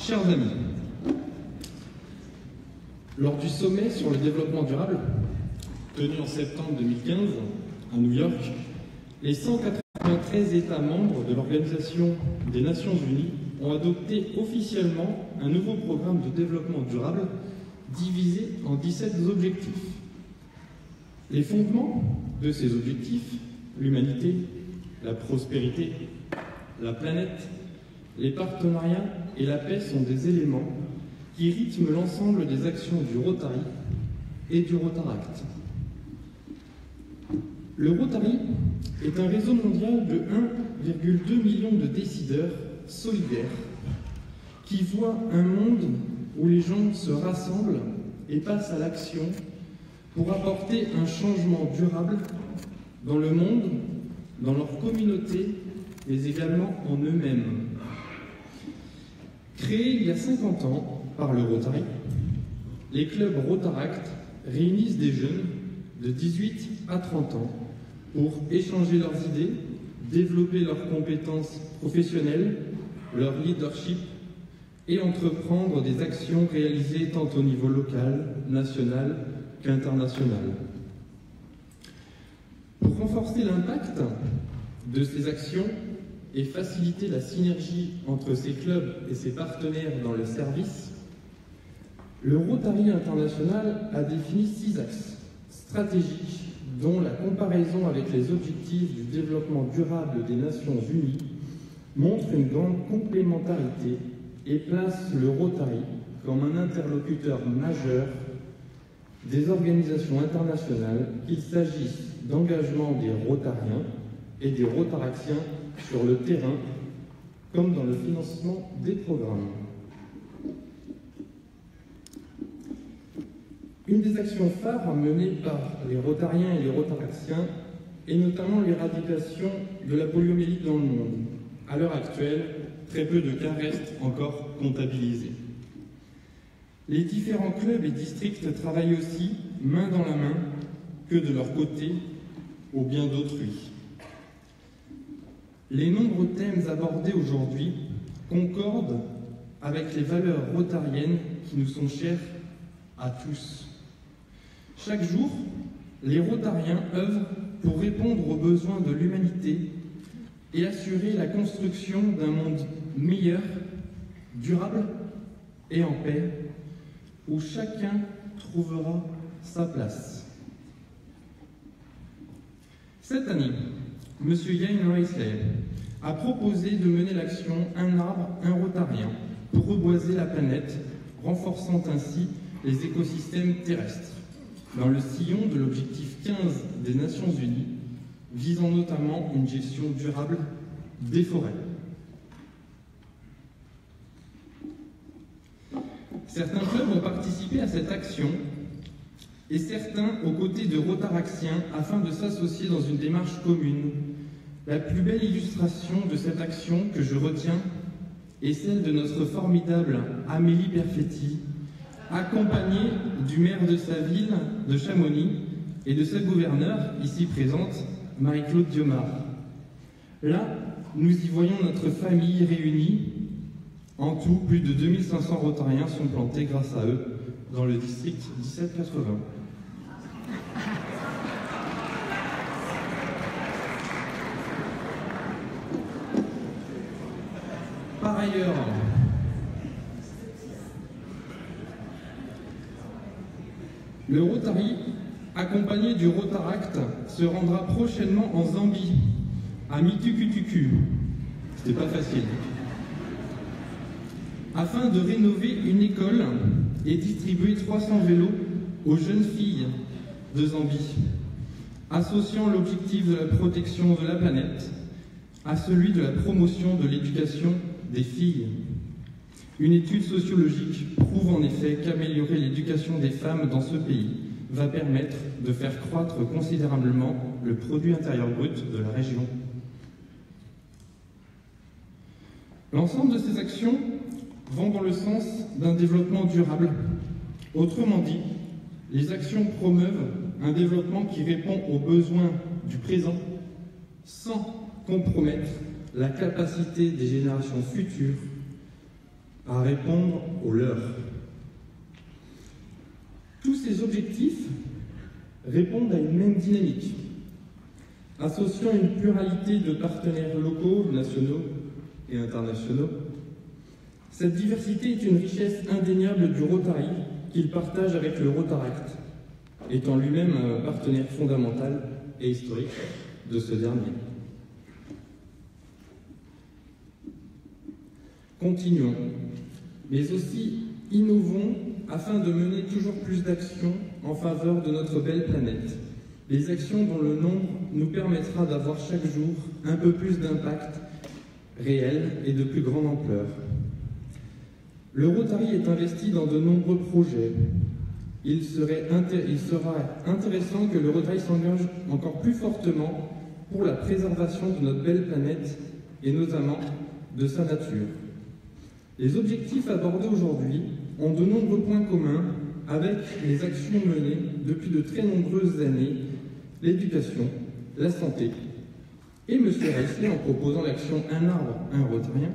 Chers amis, lors du sommet sur le développement durable, tenu en septembre 2015 à New York, les 193 États membres de l'Organisation des Nations Unies ont adopté officiellement un nouveau programme de développement durable divisé en 17 objectifs. Les fondements de ces objectifs, l'humanité, la prospérité, la planète, les partenariats et la paix sont des éléments qui rythment l'ensemble des actions du Rotary et du Rotaract. Le Rotary est un réseau mondial de 1,2 million de décideurs solidaires qui voient un monde où les gens se rassemblent et passent à l'action pour apporter un changement durable dans le monde, dans leur communauté, mais également en eux-mêmes. Créés il y a 50 ans par le Rotary, les clubs Rotaract réunissent des jeunes de 18 à 30 ans pour échanger leurs idées, développer leurs compétences professionnelles, leur leadership et entreprendre des actions réalisées tant au niveau local, national qu'international. Pour renforcer l'impact de ces actions et faciliter la synergie entre ces clubs et ses partenaires dans le service, le Rotary International a défini 6 axes stratégiques dont la comparaison avec les objectifs du développement durable des Nations Unies montre une grande complémentarité et place le Rotary comme un interlocuteur majeur des organisations internationales, qu'il s'agisse d'engagement des Rotariens et des Rotaractiens sur le terrain, comme dans le financement des programmes. Une des actions phares menées par les Rotariens et les Rotaractiens est notamment l'éradication de la poliomyélite dans le monde. À l'heure actuelle, très peu de cas restent encore comptabilisés. Les différents clubs et districts travaillent aussi, main dans la main, que de leur côté, au bien d'autrui. Les nombreux thèmes abordés aujourd'hui concordent avec les valeurs rotariennes qui nous sont chères à tous. Chaque jour, les Rotariens œuvrent pour répondre aux besoins de l'humanité et assurer la construction d'un monde meilleur, durable et en paix, où chacun trouvera sa place. Cette année, M. Ian Risley a proposé de mener l'action « Un arbre, un Rotarien » pour reboiser la planète, renforçant ainsi les écosystèmes terrestres, dans le sillon de l'objectif 15 des Nations Unies, visant notamment une gestion durable des forêts. Certains clubs ont participé à cette action et certains aux côtés de Rotaractiens afin de s'associer dans une démarche commune. La plus belle illustration de cette action que je retiens est celle de notre formidable Amélie Perfetti, accompagnée du maire de sa ville, de Chamonix, et de sa gouverneure, ici présente, Marie-Claude Diomard. Là, nous y voyons notre famille réunie. En tout, plus de 2500 Rotariens sont plantés grâce à eux dans le district 1780. Par ailleurs, le Rotary, accompagné du Rotaract, se rendra prochainement en Zambie, à Mitukutuku. C'était pas facile. Afin de rénover une école et distribuer 300 vélos aux jeunes filles de Zambie, associant l'objectif de la protection de la planète à celui de la promotion de l'éducation des filles. Une étude sociologique prouve en effet qu'améliorer l'éducation des femmes dans ce pays va permettre de faire croître considérablement le produit intérieur brut de la région. L'ensemble de ces actions vont dans le sens d'un développement durable. Autrement dit, les actions promeuvent un développement qui répond aux besoins du présent sans compromettre la capacité des générations futures à répondre aux leurs. Tous ces objectifs répondent à une même dynamique, associant une pluralité de partenaires locaux, nationaux et internationaux. Cette diversité est une richesse indéniable du Rotary qu'il partage avec le Rotaract, étant lui-même un partenaire fondamental et historique de ce dernier. Continuons, mais aussi innovons afin de mener toujours plus d'actions en faveur de notre belle planète. Des actions dont le nombre nous permettra d'avoir chaque jour un peu plus d'impact réel et de plus grande ampleur. Le Rotary est investi dans de nombreux projets. Il sera intéressant que le Rotary s'engage encore plus fortement pour la préservation de notre belle planète et notamment de sa nature. Les objectifs abordés aujourd'hui ont de nombreux points communs avec les actions menées depuis de très nombreuses années, l'éducation, la santé. Et M. Reisler, en proposant l'action Un arbre, un Rotarien,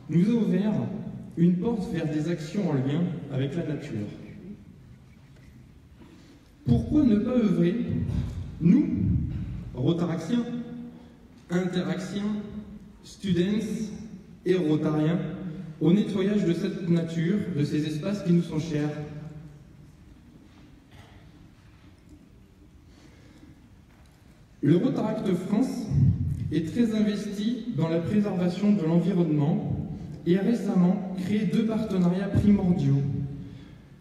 nous a ouvert une porte vers des actions en lien avec la nature. Pourquoi ne pas œuvrer, nous, Rotaractiens, Interactiens, Students et Rotariens, au nettoyage de cette nature, de ces espaces qui nous sont chers? Le Rotaract France est très investi dans la préservation de l'environnement et a récemment créé 2 partenariats primordiaux.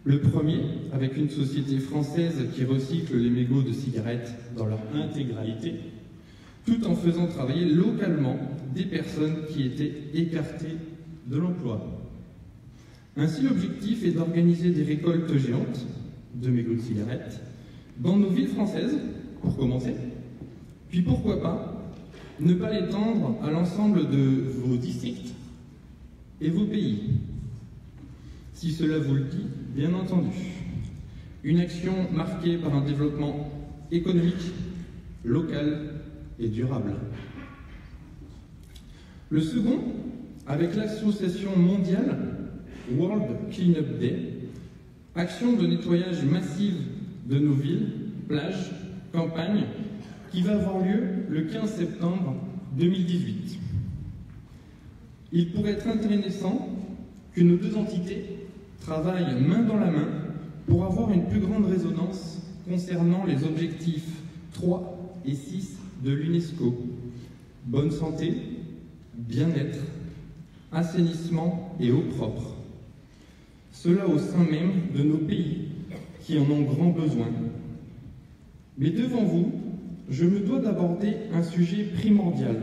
Le premier, avec une société française qui recycle les mégots de cigarettes dans leur intégralité, tout en faisant travailler localement des personnes qui étaient écartées de l'emploi. Ainsi, l'objectif est d'organiser des récoltes géantes de mégots de cigarettes dans nos villes françaises, pour commencer, puis pourquoi pas ne pas l'étendre à l'ensemble de vos districts et vos pays. Si cela vous le dit, bien entendu. Une action marquée par un développement économique, local et durable. Le second, avec l'association mondiale World Cleanup Day, action de nettoyage massive de nos villes, plages, campagnes, qui va avoir lieu le 15 septembre 2018. Il pourrait être intéressant que nos 2 entités travaillent main dans la main pour avoir une plus grande résonance concernant les objectifs 3 et 6 de l'UNESCO. Bonne santé, bien-être, assainissement et eau propre. Cela au sein même de nos pays qui en ont grand besoin. Mais devant vous, je me dois d'aborder un sujet primordial.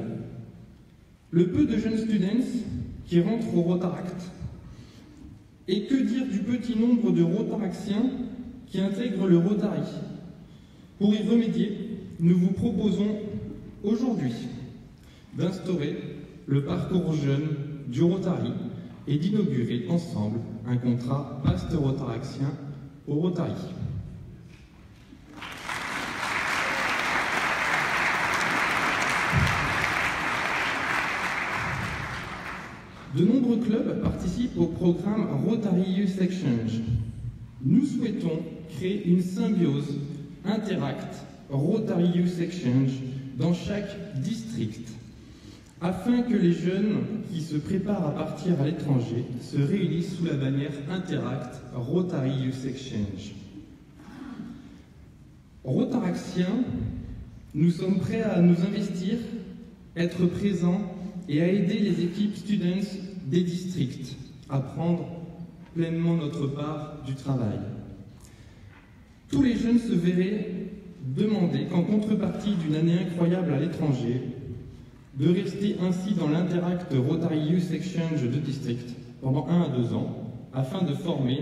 Le peu de jeunes students qui rentrent au Rotaract. Et que dire du petit nombre de Rotaractiens qui intègrent le Rotary? Pour y remédier, nous vous proposons aujourd'hui d'instaurer le parcours jeune du Rotary et d'inaugurer ensemble un contrat Master Rotaractien au Rotary. De nombreux clubs participent au programme Rotary Youth Exchange. Nous souhaitons créer une symbiose Interact Rotary Youth Exchange dans chaque district, afin que les jeunes qui se préparent à partir à l'étranger se réunissent sous la bannière Interact Rotary Youth Exchange. Rotaractiens, nous sommes prêts à nous investir, être présents et à aider les équipes students des districts à prendre pleinement notre part du travail. Tous les jeunes se verraient demander qu'en contrepartie d'une année incroyable à l'étranger, de rester ainsi dans l'Interact Rotary Youth Exchange de district pendant 1 à 2 ans, afin de former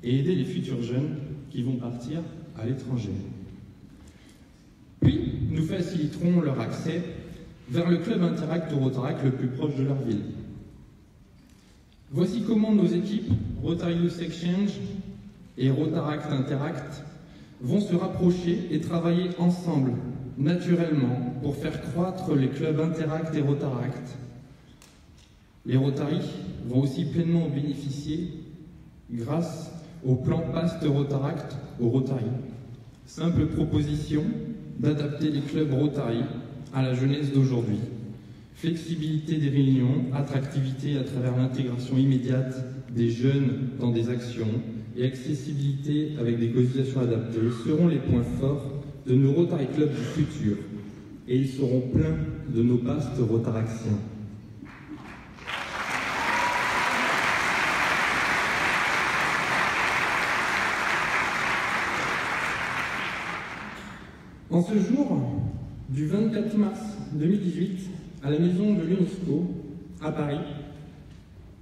et aider les futurs jeunes qui vont partir à l'étranger. Puis, nous faciliterons leur accès vers le club Interact Rotaract le plus proche de leur ville. Voici comment nos équipes Rotary Youth Exchange et Rotaract Interact vont se rapprocher et travailler ensemble, naturellement, pour faire croître les clubs Interact et Rotaract. Les Rotary vont aussi pleinement bénéficier grâce au plan PAST Rotaract au Rotary. Simple proposition d'adapter les clubs Rotary à la jeunesse d'aujourd'hui. Flexibilité des réunions, attractivité à travers l'intégration immédiate des jeunes dans des actions et accessibilité avec des cotisations adaptées seront les points forts de nos Rotary Clubs du futur. Et ils seront pleins de nos PAST Rotaractiens. En ce jour du 24 mars 2018, à la maison de l'UNESCO, à Paris,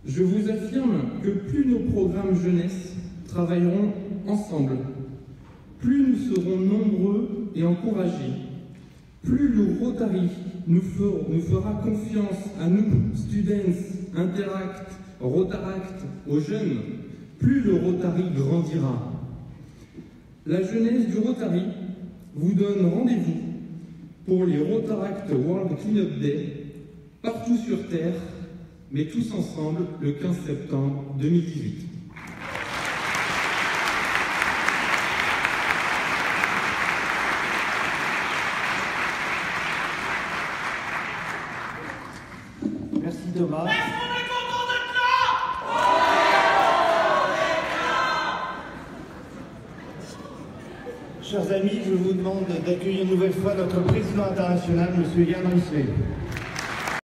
je vous affirme que plus nos programmes jeunesse travailleront ensemble, plus nous serons nombreux et encouragés, plus le Rotary nous fera confiance à nous, Students, Interact, Rotaract, aux jeunes, plus le Rotary grandira. La jeunesse du Rotary vous donne rendez-vous pour les Rotaract World Cleanup Day, partout sur Terre, mais tous ensemble, le 15 septembre 2018. Merci Thomas. Chers amis, je vous demande d'accueillir une nouvelle fois notre président international, M. Jan Riesling.